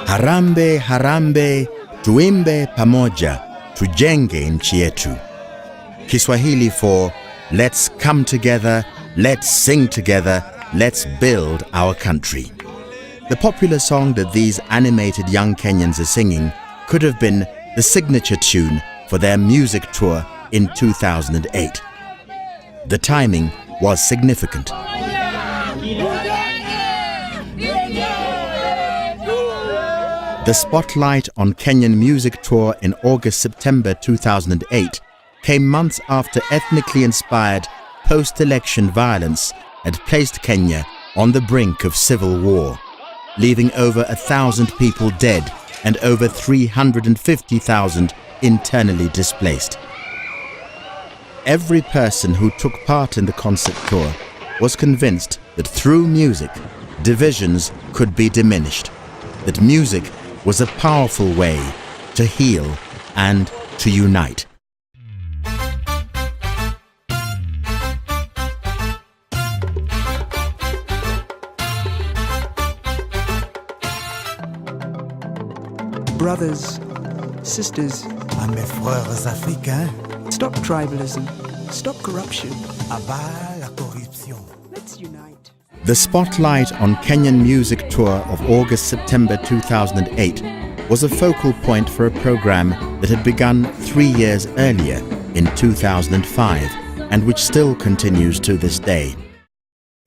Harambe, harambe, tuimbe pamoja, tujenge nchi yetu. Kiswahili for let's come together, let's sing together, let's build our country. The popular song that these animated young Kenyans are singing could have been the signature tune for their music tour in 2008. The timing was significant. The spotlight on Kenyan Music Tour in August-September 2008 came months after ethnically inspired post-election violence had placed Kenya on the brink of civil war, leaving over 1,000 people dead and over 350,000 internally displaced. Every person who took part in the concert tour was convinced that through music, divisions could be diminished, that music was a powerful way to heal and to unite. Brothers, sisters, mes frères africains, stop tribalism, stop corruption. abat la corruption. Let's unite. The spotlight on Kenyan Music Tour of August-September 2008 was a focal point for a program that had begun 3 years earlier in 2005 and which still continues to this day.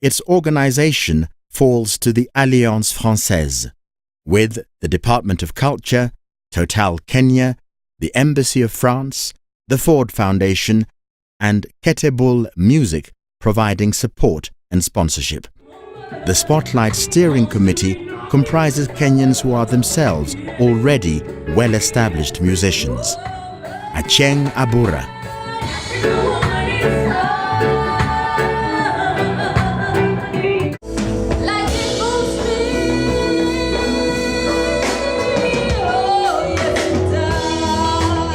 Its organization falls to the Alliance Française, with the Department of Culture, Total Kenya, the Embassy of France, the Ford Foundation, and Ketebul Music providing support and sponsorship. The Spotlight Steering Committee comprises Kenyans who are themselves already well-established musicians. Acheng Abura,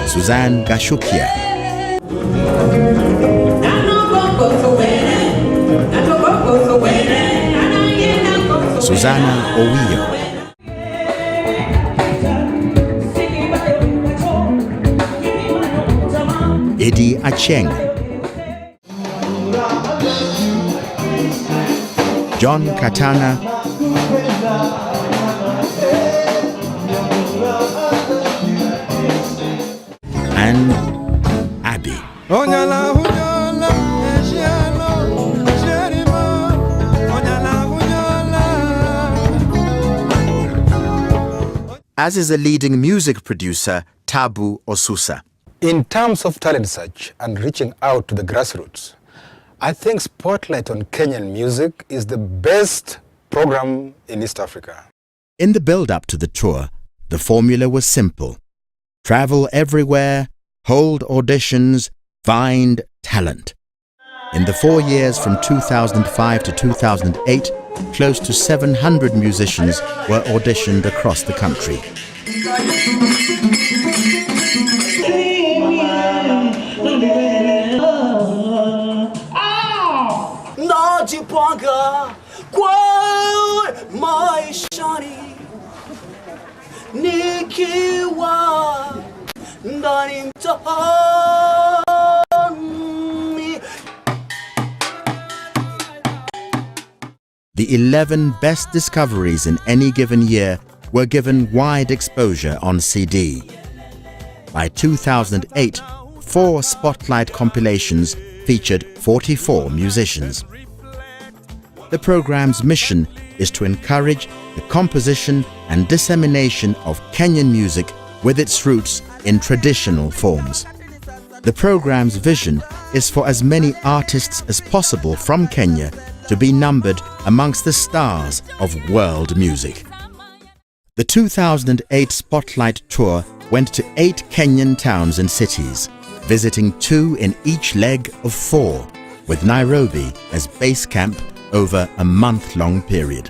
Suzanne Gashukia, Susanna Owiyo, Eddie Acheng, John Katana, and Abby. As is a leading music producer, Tabu Osusa. In terms of talent search and reaching out to the grassroots, I think Spotlight on Kenyan Music is the best program in East Africa. In the build-up to the tour, the formula was simple. Travel everywhere, hold auditions, find talent. In the 4 years from 2005 to 2008, close to 700 musicians were auditioned across the country. The 11 best discoveries in any given year were given wide exposure on CD. By 2008, 4 Spotlight compilations featured 44 musicians. The program's mission is to encourage the composition and dissemination of Kenyan music with its roots in traditional forms. The program's vision is for as many artists as possible from Kenya to be numbered amongst the stars of world music. The 2008 Spotlight Tour went to 8 Kenyan towns and cities, visiting 2 in each leg of 4, with Nairobi as base camp over a month-long period.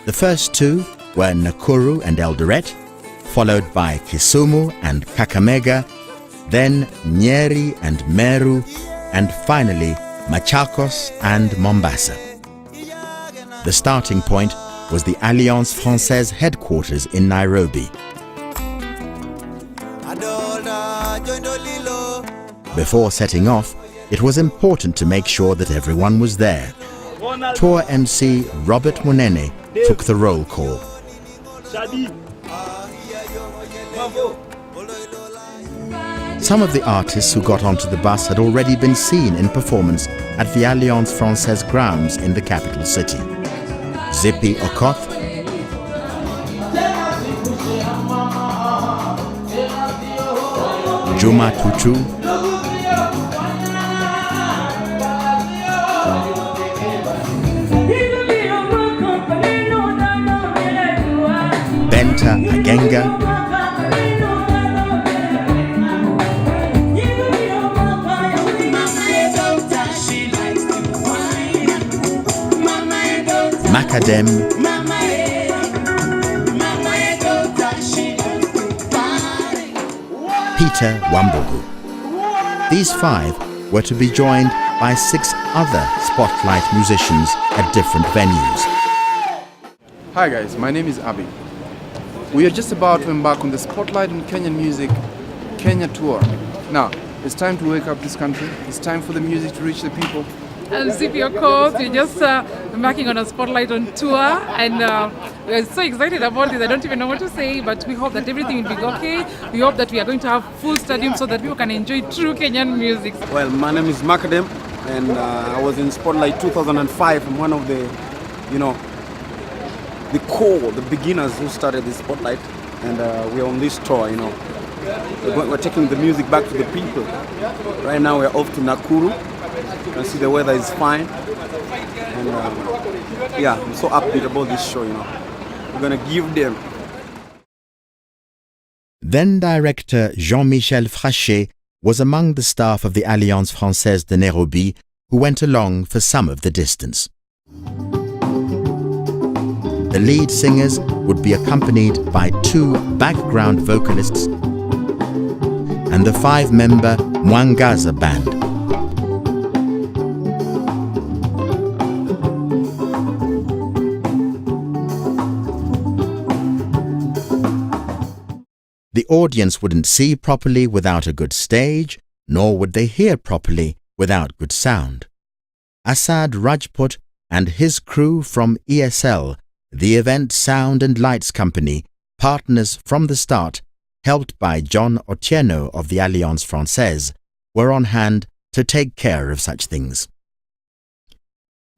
The first 2 were Nakuru and Eldoret, followed by Kisumu and Kakamega, then Nyeri and Meru, and finally Machakos and Mombasa. The starting point was the Alliance Française headquarters in Nairobi. Before setting off, it was important to make sure that everyone was there. Tour MC Robert Munene took the roll call. Some of the artists who got onto the bus had already been seen in performance at the Alliance Française grounds in the capital city. Zippy Okoth, Juma Tutu, Benta Agenga, Macadam, Peter Wambugu. These five were to be joined by 6 other spotlight musicians at different venues. Hi guys, my name is Abi. We are just about to embark on the Spotlight on Kenyan Music Kenya Tour. Now, it's time to wake up this country. It's time for the music to reach the people. I'm Zippy Okoth. We're just embarking on a Spotlight on Tour, and we're so excited about this. I don't even know what to say, but we hope that everything will be okay. We hope that we are going to have full stadium so that people can enjoy true Kenyan music. Well, my name is Macadam, and I was in Spotlight 2005. I'm one of the, the core, the beginners who started the Spotlight, and we're on this tour, We're taking the music back to the people. Right now we're off to Nakuru. You can see the weather is fine. And I'm so upbeat about this show, We're gonna give them. Then director Jean-Michel Frachet was among the staff of the Alliance Française de Nairobi who went along for some of the distance. The lead singers would be accompanied by 2 background vocalists and the 5-member Mwangaza band. The audience wouldn't see properly without a good stage, nor would they hear properly without good sound. Asad Rajput and his crew from ESL, the Event Sound and Lights Company, partners from the start, helped by John Otieno of the Alliance Française, were on hand to take care of such things.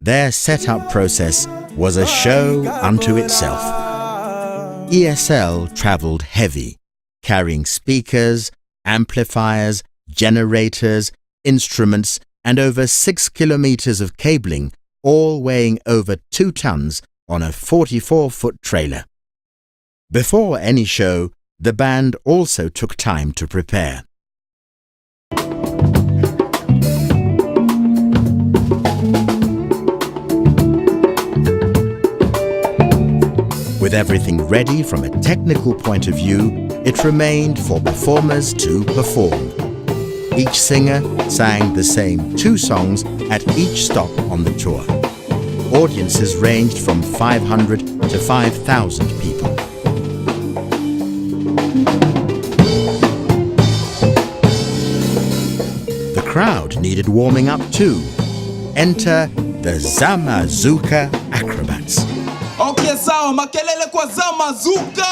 Their set-up process was a show unto itself. ESL travelled heavy, carrying speakers, amplifiers, generators, instruments, and over 6 kilometers of cabling, all weighing over 2 tons on a 44-foot trailer. Before any show, the band also took time to prepare. With everything ready from a technical point of view, it remained for performers to perform. Each singer sang the same 2 songs at each stop on the tour. Audiences ranged from 500 to 5,000 people. The crowd needed warming up too. Enter the Zamazuka Acrobats. Okay, sawa, makelele kwa Zamazuka!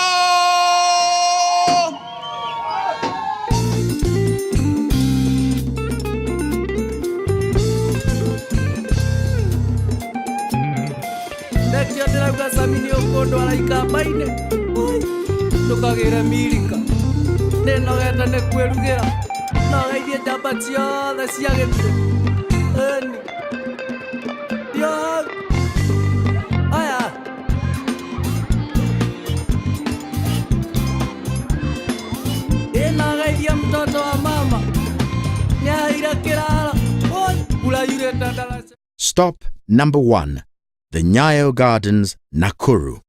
Nekio ndĩrauga Sami nĩũkũndũ araikabaine ndũkagĩre mirika nĩnogete nĩ kwĩrugĩra nogeithie njamba ciothe cia gĩthĩ ĩni yo aya ĩnogeithie mtoto wa mama nĩaire kĩrara uraire dandala. Stop number 1. The Nyayo Gardens, Nakuru.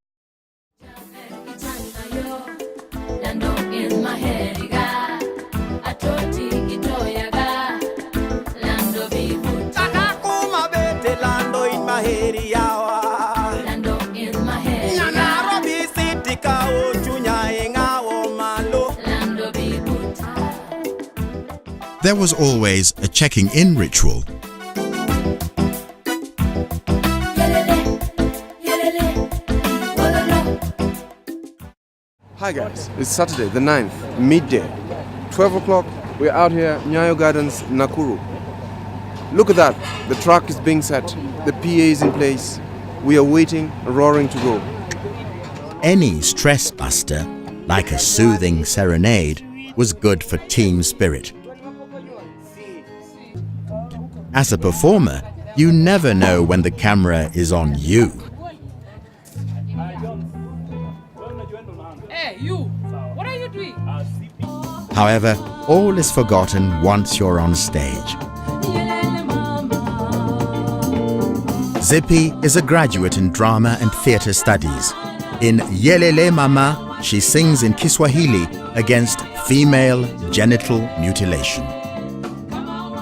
there was always a checking-in ritual. Hi guys, it's Saturday the 9th, midday. 12 o'clock, we're out here, Nyayo Gardens, Nakuru. Look at that, the track is being set, the PA is in place. We are waiting, roaring to go. Any stress buster, like a soothing serenade, was good for team spirit. As a performer, you never know when the camera is on you. Hey, you! What are you doing? However, all is forgotten once you're on stage. Zippy is a graduate in drama and theatre studies. In Yelele Mama, she sings in Kiswahili against female genital mutilation.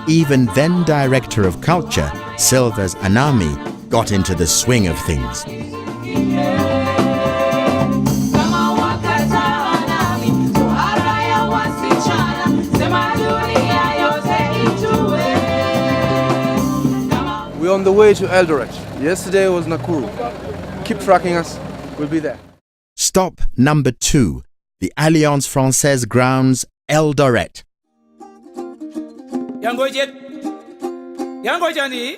Even then Director of Culture, Silvers Anami, got into the swing of things. We're on the way to Eldoret. Yesterday was Nakuru. Keep tracking us, we'll be there. Stop number 2, the Alliance Française grounds, Eldoret. Yangojet. Yangojani.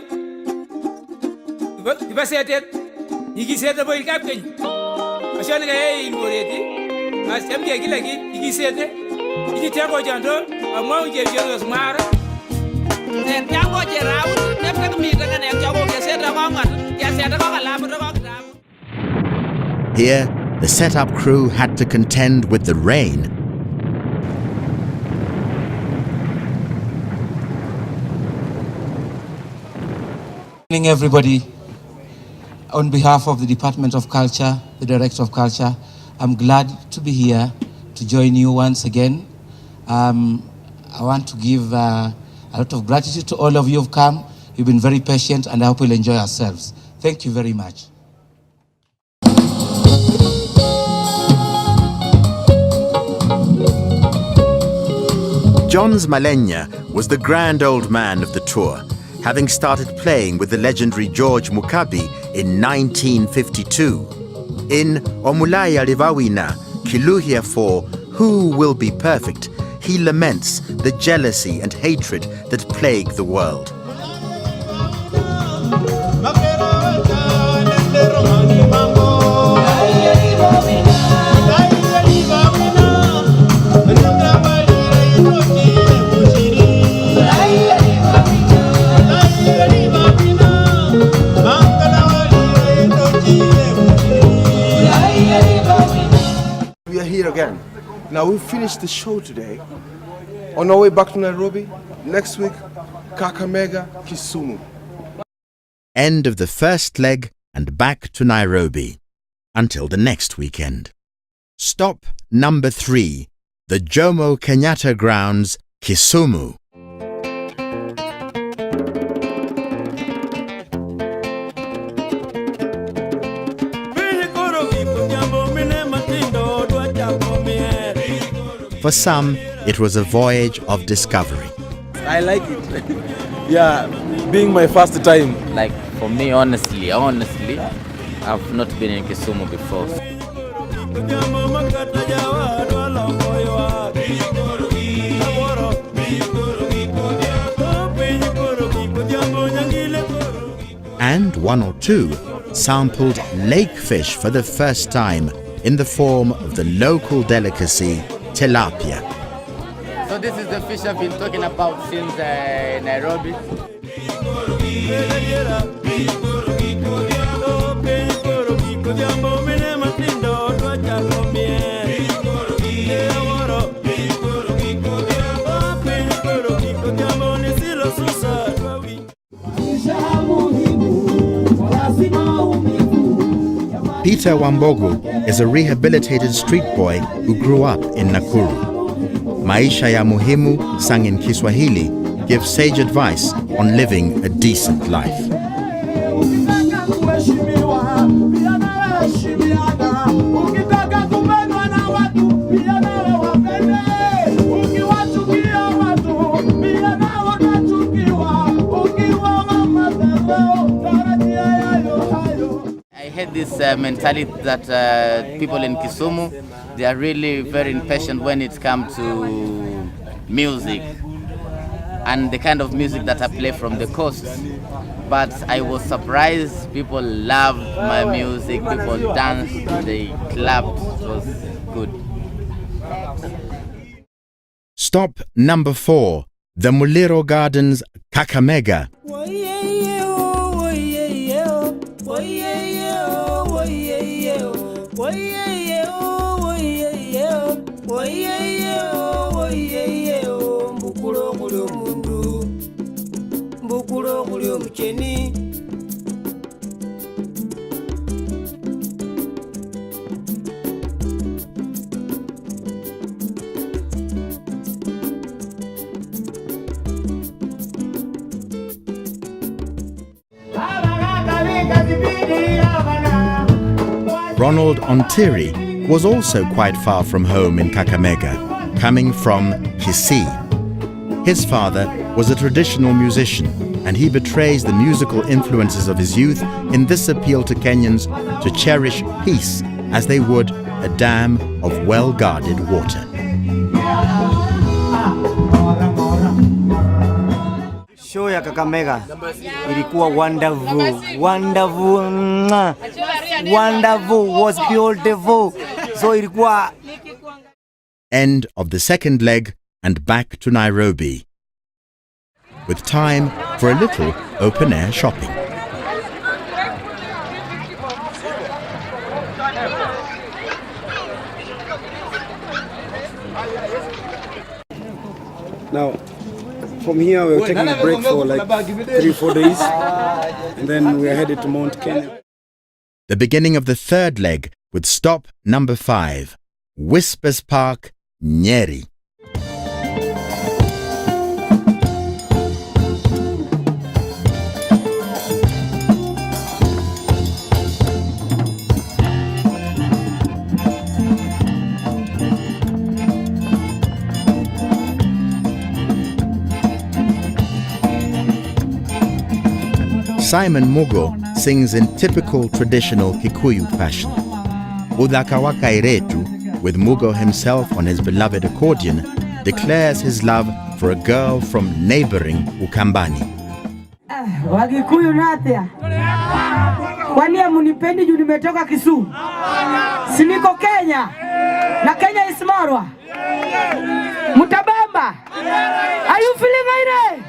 Ibasetet. Igisete boy kapken. Ashana gay in Boreti. Asem ge gilagi igisete. Igitengo jando amwa uje jeros mara. Yango jerau nepka mi daga ne jago geseta kongat. Geseta kongat lam. Here, the setup crew had to contend with the rain. Good evening, everybody. On behalf of the Department of Culture, the Director of Culture, I'm glad to be here to join you once again. I want to give a lot of gratitude to all of you who've come. You've been very patient, and I hope we'll enjoy ourselves. Thank you very much. Johns Malenya was the grand old man of the tour, having started playing with the legendary George Mukabi in 1952. In Omulaya Livawina, Kiluhia for Who Will Be Perfect, he laments the jealousy and hatred that plague the world. We are here again. Now we finished the show today. On our way back to Nairobi, next week, Kakamega, Kisumu. End of the first leg and back to Nairobi. Until the next weekend. Stop number 3, the Jomo Kenyatta grounds, Kisumu. For some, it was a voyage of discovery. I like it. Yeah, being my first time. Like for me, honestly, I've not been in Kisumu before. And one or two sampled lake fish for the first time in the form of the local delicacy, tilapia. So this is the fish I've been talking about since Nairobi. Peter Wambogo is a rehabilitated street boy who grew up in Nakuru. Maisha ya Muhimu, sung in Kiswahili, gives sage advice on living a decent life. Ukitaka hate this mentality that people in Kisumu, they are really very impatient when it comes to music and the kind of music that I play from the coast. But I was surprised, people loved my music, people danced, they clapped, it was good. Stop number 4, the Muliro Gardens Kakamega. Ronald Ontiri was also quite far from home in Kakamega, coming from Kisii. His father was a traditional musician, and he betrays the musical influences of his youth in this appeal to Kenyans to cherish peace as they would a dam of well-guarded water. Show ya Kakamega ilikuwa wonderful, was beautiful. So ilikuwa End of the second leg and back to Nairobi, with time for a little open-air shopping. Now, from here we're taking a break for like 3-4 days, and then we're headed to Mount Kenya. The beginning of the third leg with stop number 5, Whispers Park, Nyeri. Simon Mugo sings in typical traditional Kikuyu fashion. Udhakawaka Iretu, with Mugo himself on his beloved accordion, declares his love for a girl from neighboring Ukambani. Wagikuyu natia. Kwani hamunipendi juu nimetoka Kisumu? Si niko Kenya. Na Kenya is Marwa. Mutabamba. Are you feeling it?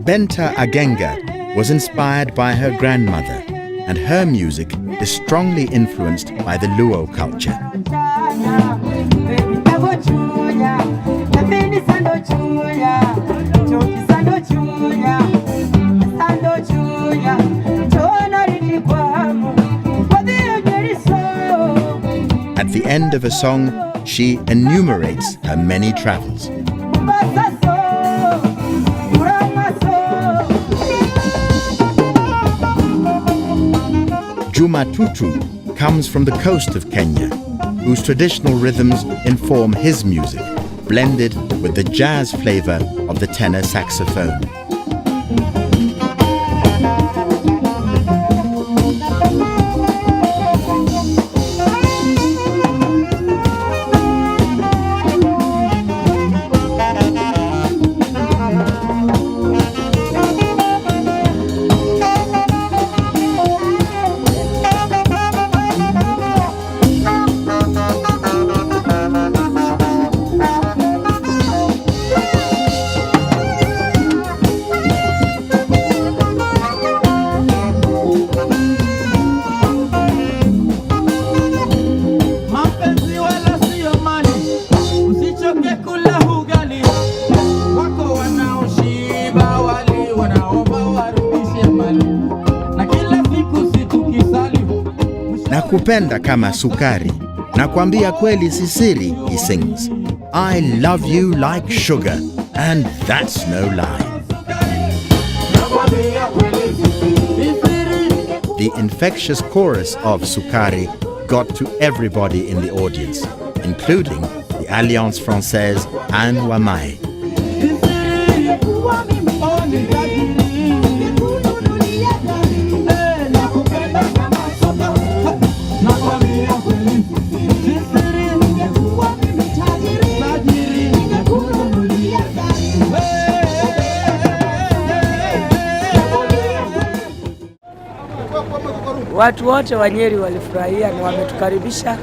Benta Agenga was inspired by her grandmother, and her music is strongly influenced by the Luo culture. At the end of a song, she enumerates her many travels. Juma Tutu comes from the coast of Kenya, whose traditional rhythms inform his music, blended with the jazz flavor of the tenor saxophone. Nakupenda kama sukari, nakwambia kweli si siri, he sings. I love you like sugar, and that's no lie. The infectious chorus of Sukari got to everybody in the audience, including the Alliance Française Anne Wamae. Watu wote wa Nyeri walifurahia na wametukaribisha.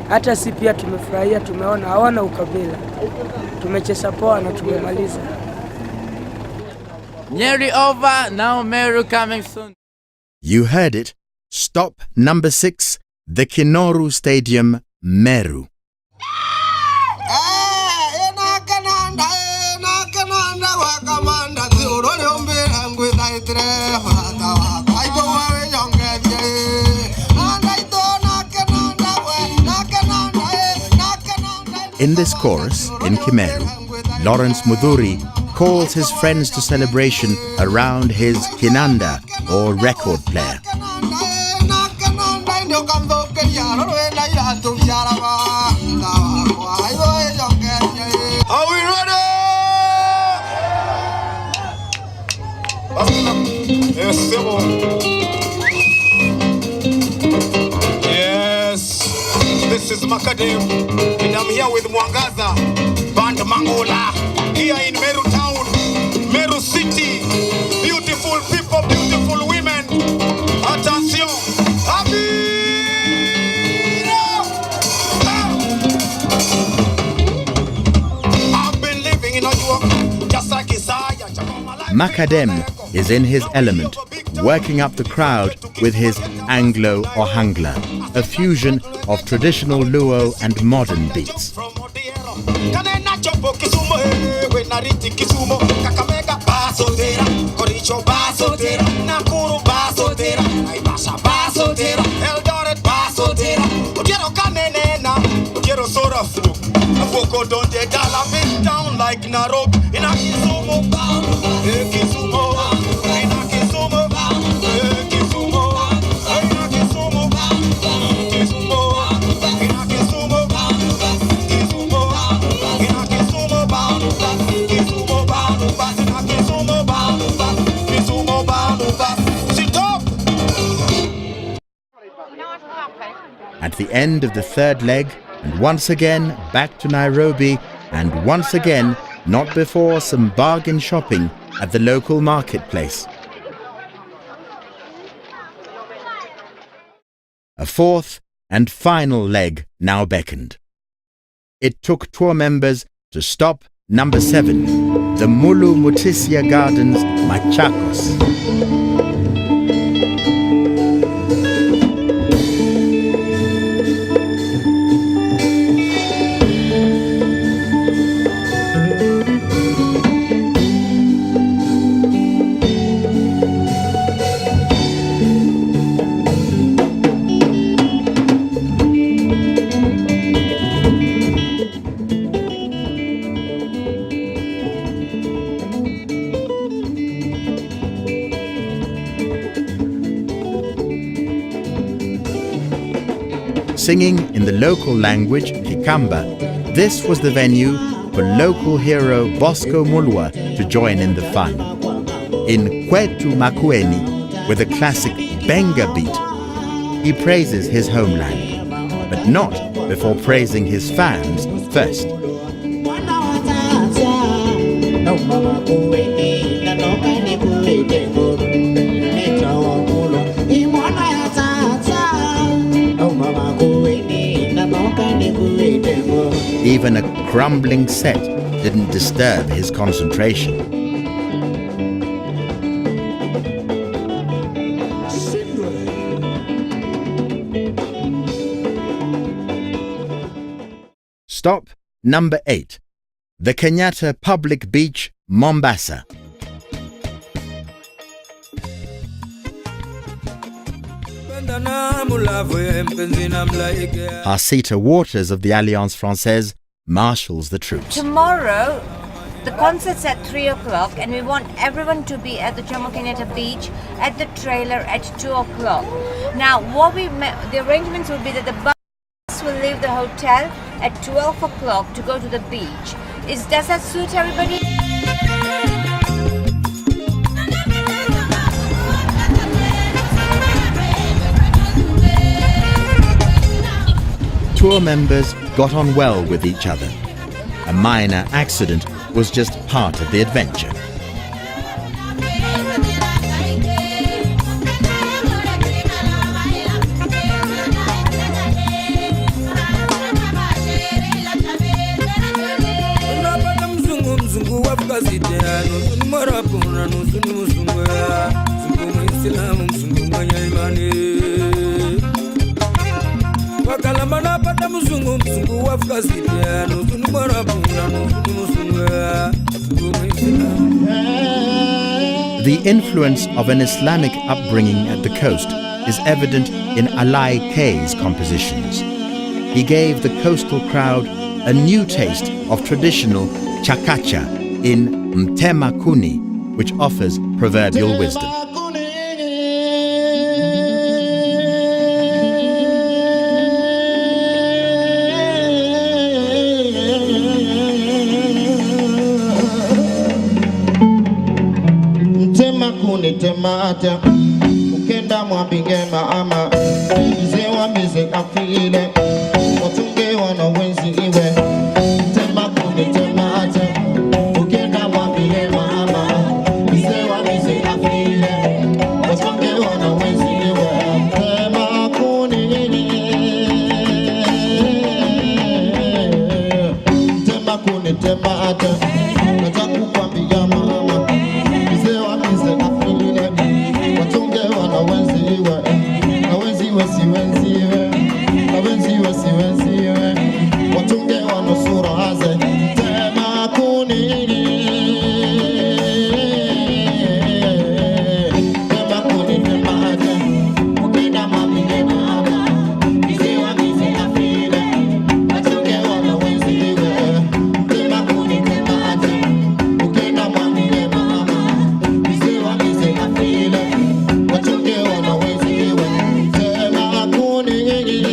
Hata si pia tumefurahia, tumeona hawana ukabila. Tumecheza poa na tumemaliza. Nyeri over, now Meru coming soon. You heard it. Stop number 6, the Kinoru Stadium, Meru. In this chorus, in Kimeru, Lawrence Mudhuri calls his friends to celebration around his kinanda, or record player. Are we ready? Yes, this is Makadem, and I'm here with Mwangaza, Band Mangola, here in Meru town, Meru city. Beautiful people, beautiful women. Attention, I've been living in a York, just like Isaiah. Makadem is in his element, working up the crowd with his Anglo or Hangla, a fusion of traditional Luo and modern beats. Don't take a down like Nairobi in a Kisumu, Kisumu, in a Kisumu, Kisumu, in a Kisumu, Kisumu, in a Kisumu, Kisumu, in a Kisumu, At the end of the third leg, and once again back to Nairobi, and once again not before some bargain shopping at the local marketplace. A fourth and final leg now beckoned. It took tour members to stop number 7, the Mulu Mutisia Gardens, Machakos. Singing in the local language, Kikamba, this was the venue for local hero Bosco Mulwa to join in the fun. In Kwetu Makueni, with a classic Benga beat, he praises his homeland, but not before praising his fans first. Even a crumbling set didn't disturb his concentration. Stop number 8, the Kenyatta Public Beach, Mombasa. Hasita Waters of the Alliance Française marshals the troops. Tomorrow, the concert's at 3 o'clock and we want everyone to be at the Jomo Kenyatta Beach at the trailer at 2 o'clock. Now, the arrangements will be that the bus will leave the hotel at 12 o'clock to go to the beach. Does that suit everybody? Tour members got on well with each other. A minor accident was just part of the adventure. The influence of an Islamic upbringing at the coast is evident in Alai K's compositions. He gave the coastal crowd a new taste of traditional chakacha in Mtema Kuni, which offers proverbial wisdom. Temata ukenda mwambinge maama mzee wa mize afile watunge wana wenzi iwe temakuni temata ukenda mwambinge maama mzee wa mize afile watunge wana wenzi iwe temakuni temakuni temata natakukwambia maama mzee wa mize afile watunge wana wenzi iwe na wenzi wesi wenzi iwe na wenzi wesi wenzi iwe watunge wanusura haze tema kunini tema kuni tema haze ukenda mamine mama mzee wa mize afile watunge wana wenzi iwe tema kuni tema haze ukenda mamine mama mzee wa mize afile watunge wana wenzi iwe tema kunini.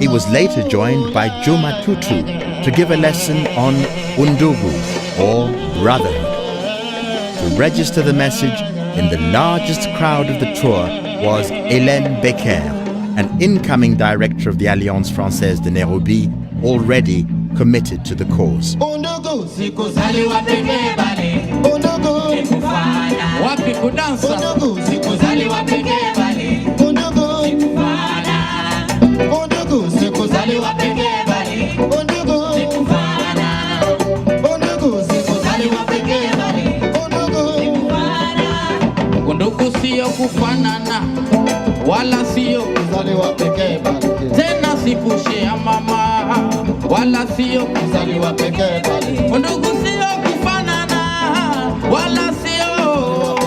He was later joined by Juma Tutu to give a lesson on Undugu, or brotherhood. To register the message in the largest crowd of the tour was Hélène Becker, an incoming director of the Alliance Française de Nairobi, already committed to the cause. Undugu sikuzaliwa pekee bali undugu sikufanya wapi kudansa undugu sikuzaliwa pekee bali undugu sikufanya undugu sikuzaliwa pekee bali undugu sikufanya undugu sikuzaliwa pekee bali undugu sikufanya undugu sio kufanana wala sio kuzaliwa pekee bali tena sipushe ya mama wala sio kuzaliwa pekee bali undugu sio kufanana wala sio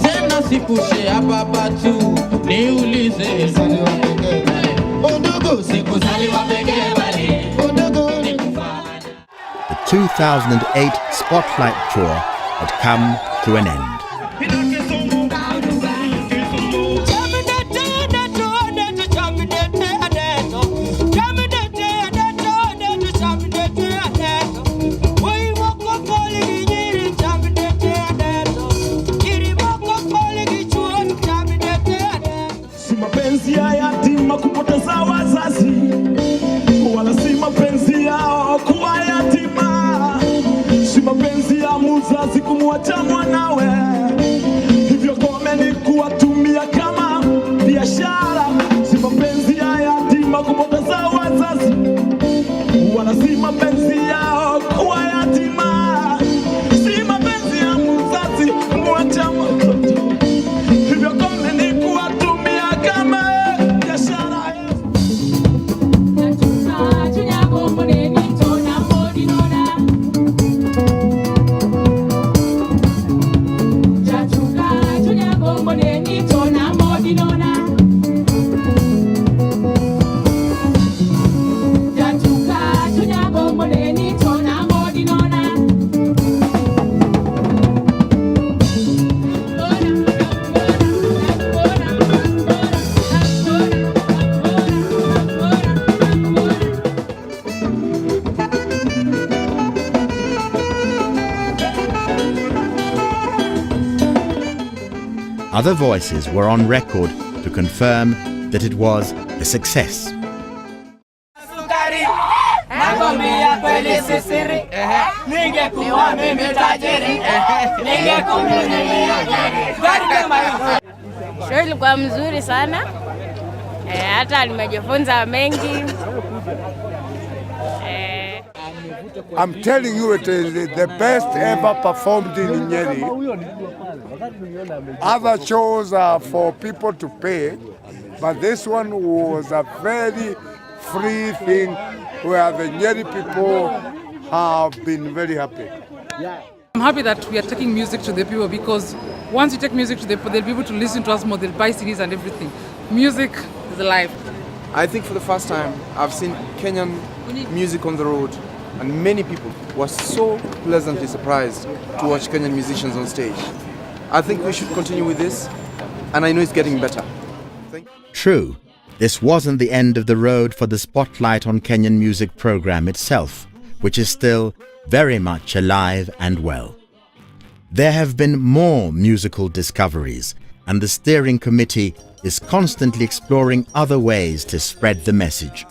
tena sipushe ya baba tu niulize kuzaliwa pekee bali undugu sikuzaliwa pekee bali undugu nikufanya. The 2008 Spotlight Tour had come to an end. Si mapenzi ya yatima kupoteza wazazi, wala si mapenzi yao kuwa yatima. Si mapenzi ya muzazi kumwacha mwanawe, hivyo komeni kuwatumia kama biashara. Si mapenzi ya yatima kupoteza wazazi, wala si mapenzi yao kuwa yatima. Si mapenzi ya muzazi kumwacha mtoto, hivyo komeni kuwatumia kama biashara. Other voices were on record to confirm that it was a success. Sukari. rahisi siri, ningekuwa mimi tajiri, ningekununulia gari kama hili. Show ilikuwa mzuri sana. Hata nimejifunza mengi. I'm telling you, it is the best ever performed in Nyeri. Other shows are for people to pay, but this one was a very free thing where the Nyeri people have been very happy. I'm happy that we are taking music to the people, because once you take music to the people, they'll be able to listen to us more, they'll buy CDs and everything. Music is life. I think for the first time I've seen Kenyan music on the road, and many people were so pleasantly surprised to watch Kenyan musicians on stage. I think we should continue with this, and I know it's getting better. True, this wasn't the end of the road for the Spotlight on Kenyan Music program itself, which is still very much alive and well. There have been more musical discoveries, and the steering committee is constantly exploring other ways to spread the message.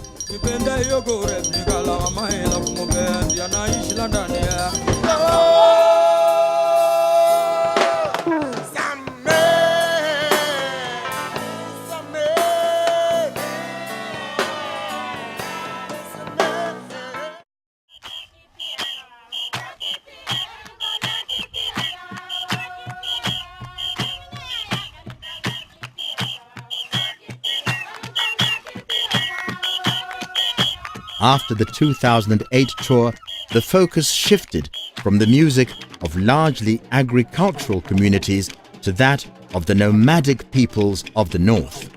After the 2008 tour, the focus shifted from the music of largely agricultural communities to that of the nomadic peoples of the north.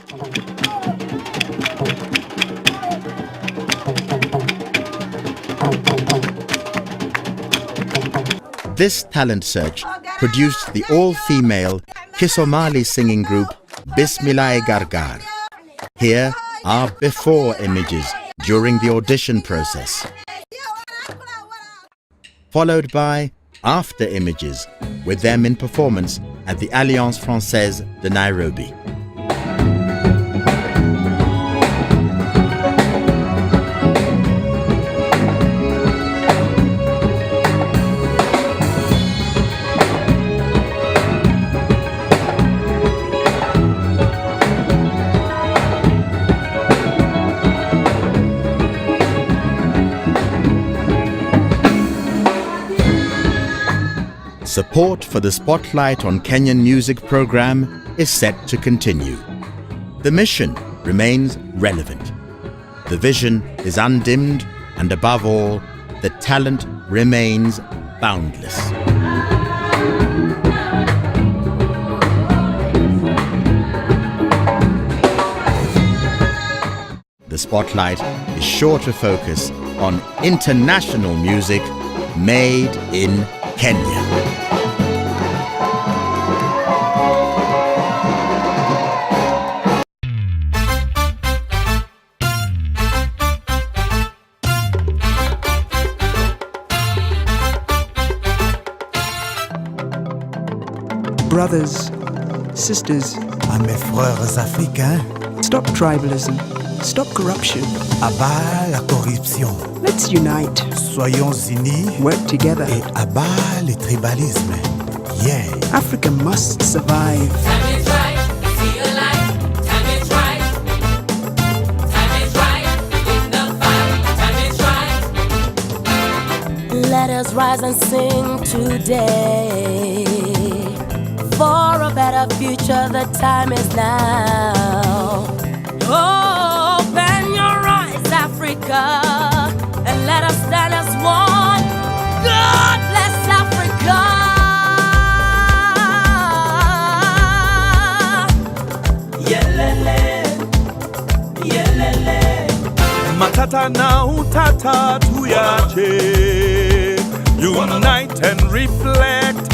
This talent search produced the all-female Kisomali singing group Bismillah Gargar. Here are before images during the audition process, followed by after images with them in performance at the Alliance Française de Nairobi. Support for the Spotlight on Kenyan Music program is set to continue. The mission remains relevant. The vision is undimmed, and above all, the talent remains boundless. The Spotlight is sure to focus on international music made in Kenya. Brothers, sisters, à mes frères africains, stop tribalism, stop corruption. abat la corruption. Let's unite. Soyons unis. Work together. Et abat le tribalisme. Yeah. Africa must survive. Time is right, feel alive. Time is right. Time is right, in the fight. Time is right. Let us rise and sing today. For a better future, the time is now. Open your eyes, Africa, and let us stand as one. God bless Africa. Yelele, yelele. Matata na utata tuyache. Unite and reflect.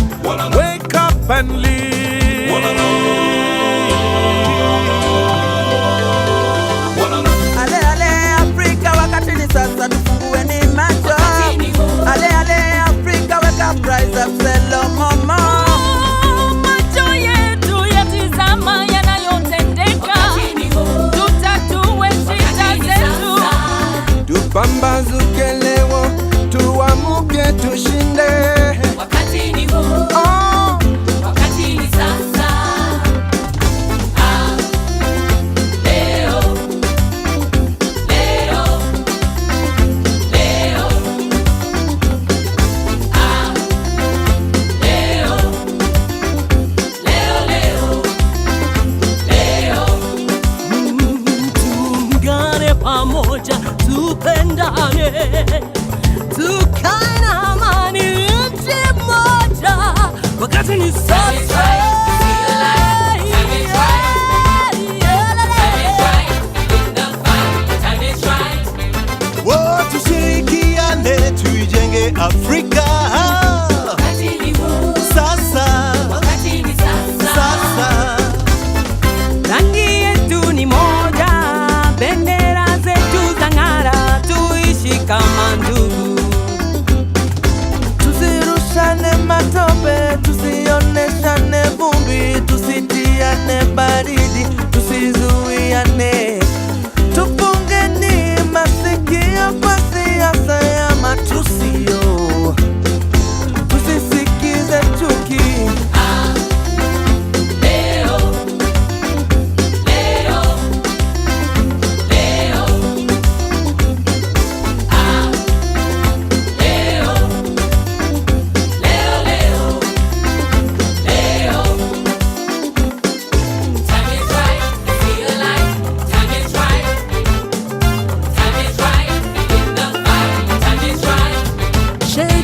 Wake up and lead. Ale ale Afrika, wakati ni sasa, tufungue ni macho. Ale ale Afrika, wake up, rise up, selo mama. Macho yetu yatizama yanayotendeka, tutatue shida zetu. Tupambazuke leo,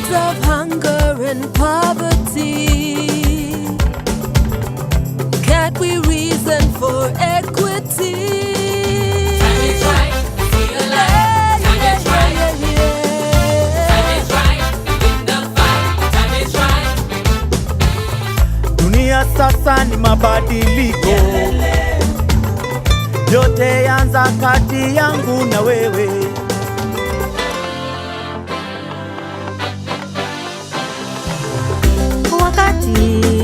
times of hunger and poverty, can't we reason for equity? Time is right, feel alive. Time is right, time is right, in the fight. Time is right. Dunia sasa ni mabadiliko, yote yanza kati yangu na wewe. Wakati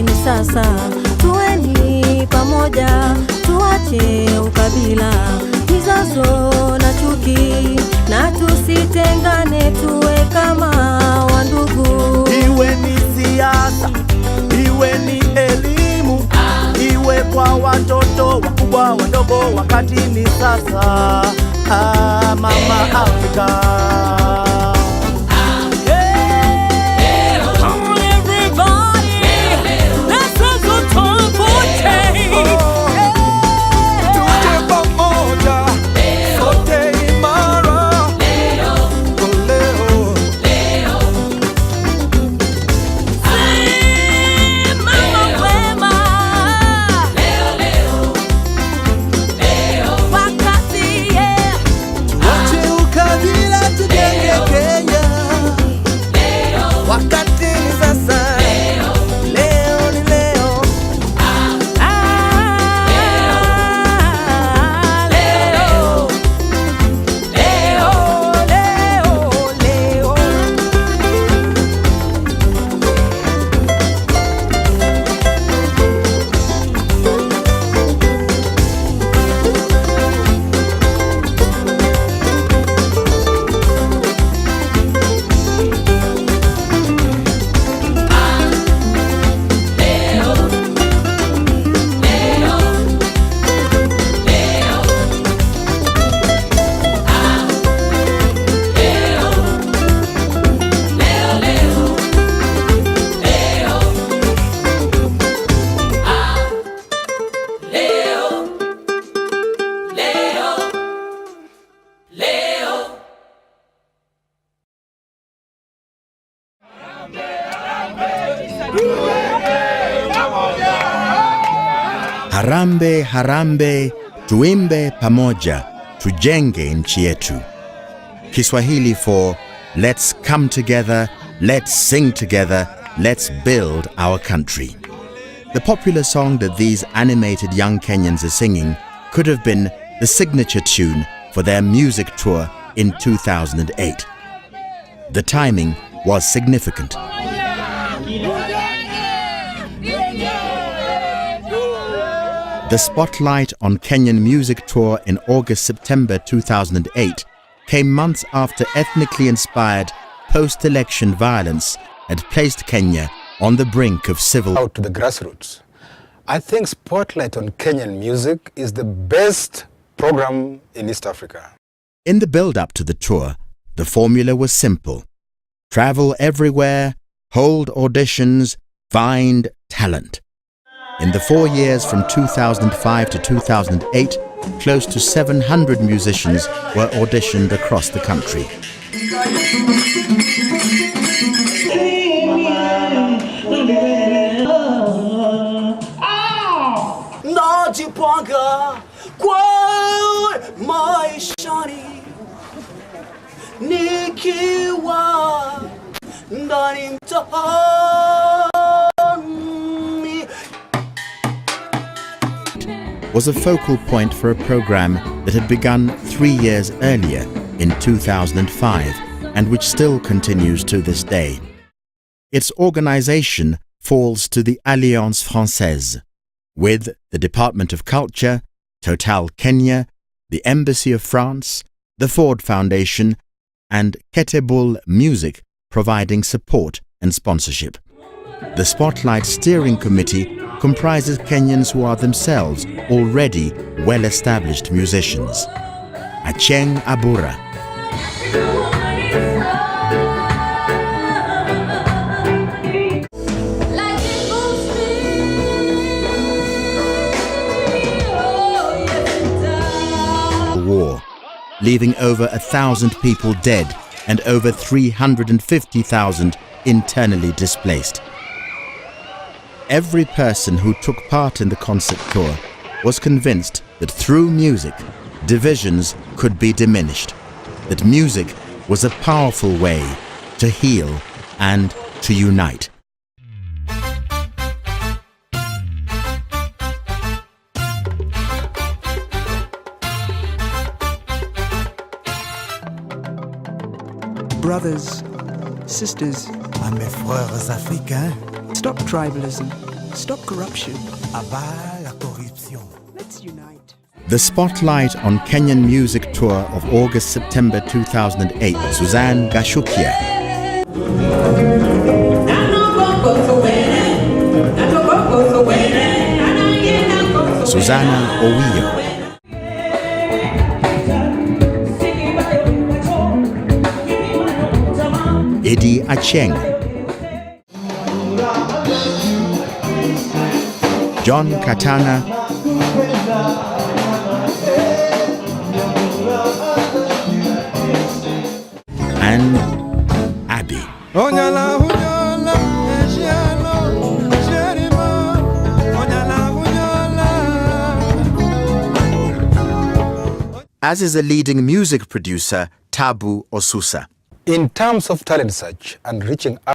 ni sasa, tuweni pamoja, tuache ukabila, mizozo na chuki, na tusitengane, tuwe kama wandugu. Iwe ni siasa, iwe ni elimu, iwe kwa watoto wakubwa wadogo, wakati ni sasa. Mama Afrika. Harambe, harambe, tuimbe pamoja, tujenge nchi yetu. Kiswahili for let's come together, let's sing together, let's build our country. The popular song that these animated young Kenyans are singing could have been the signature tune for their music tour in 2008. The timing was significant. The spotlight on Kenyan Music Tour in August-September 2008 came months after ethnically inspired post-election violence had placed Kenya on the brink of civil war. Out to the grassroots. I think Spotlight on Kenyan Music is the best program in East Africa. In the build-up to the tour, the formula was simple. Travel everywhere, hold auditions, find talent. In the 4 years from 2005 to 2008, close to 700 musicians were auditioned across the country. Najipanga kwa maishani nikiwa ndani mtaani was a focal point for a program that had begun 3 years earlier in 2005 and which still continues to this day. Its organization falls to the Alliance Française, with the Department of Culture, Total Kenya, the Embassy of France, the Ford Foundation, and Ketebul Music providing support and sponsorship. The Spotlight Steering Committee comprises Kenyans who are themselves already well-established musicians. Acheng Abura, war, leaving over 1,000 people dead and over 350,000 internally displaced. Every person who took part in the concert tour was convinced that through music, divisions could be diminished, that music was a powerful way to heal and to unite. Brothers, sisters, À mes frères africains, stop tribalism, stop corruption. abat la corruption. Let's unite. The spotlight on Kenyan Music Tour of August-September 2008, Suzanne Gashukia. Susanna Owiyo. Eddie Acheng. John Katana. And Abby. As is a leading music producer, Tabu Osusa. In terms of talent search and reaching out